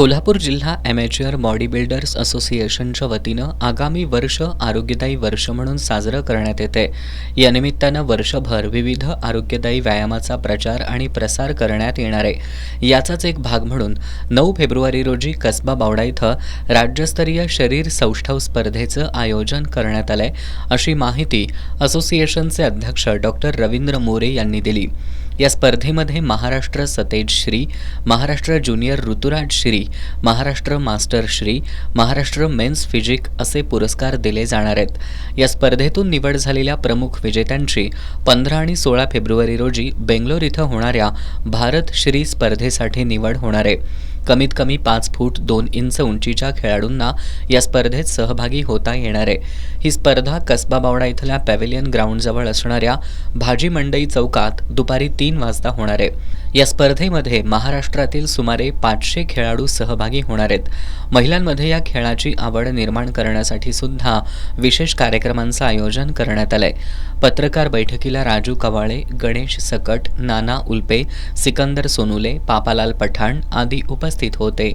कोल्हापूर जिल्हा ॲमेच्युअर body builders असोसिएशनच्या वतीनं आगामी वर्ष आरोग्यदायी वर्ष म्हणून साजरं करण्यात येते। या निमित्तानं वर्षभर विविध आरोग्यदायी व्यायामाचा प्रचार आणि प्रसार करण्यात येणार आहे। याचाच एक भाग म्हणून 9 फेब्रुवारी रोजी कसबा बावडा इथं राज्यस्तरीय शरीर सौष्ठव स्पर्धेचं आयोजन करण्यात आलंय, अशी माहिती असोसिएशनचे अध्यक्ष डॉक्टर रवींद्र मोरे यांनी दिली। या स्पर्धेमध्ये Maharashtra Satej Shri, Maharashtra junior Ruturaj Shri, Maharashtra master Shri, Maharashtra men's physique असे पुरस्कार दिले जाणार आहेत। या स्पर्धेतून निवड झालेल्या प्रमुख विजेत्यांची 15 आणि 16 फेब्रुवारी रोजी बेंगलोर इथं होणाऱ्या भारत श्री स्पर्धेसाठी निवड होणार आहे। कमीत कमी 5 फूट 2 इंच उंचीच्या खेळाडूंना या स्पर्धेत सहभागी होता येणार आहे। ही स्पर्धा कसबा बावडा इथल्या पॅव्हेलियन ग्राउंडजवळ असणाऱ्या भाजी मंडई चौकात दुपारी 3 वाजता होणार आहे। या स्पर्धेमध्ये महाराष्ट्रातील सुमारे 500 खेळाडू सहभागी होणार आहेत। महिलांमध्ये या खेळाची आवड निर्माण करण्यासाठी सुद्धा विशेष कार्यक्रमांचं आयोजन करण्यात आलंय। पत्रकार बैठकीला राजू कवाळे, गणेश सकट, नाना उल्पे, सिकंदर सोनुले, पापालाल पठाण आदी उपस्थित होते।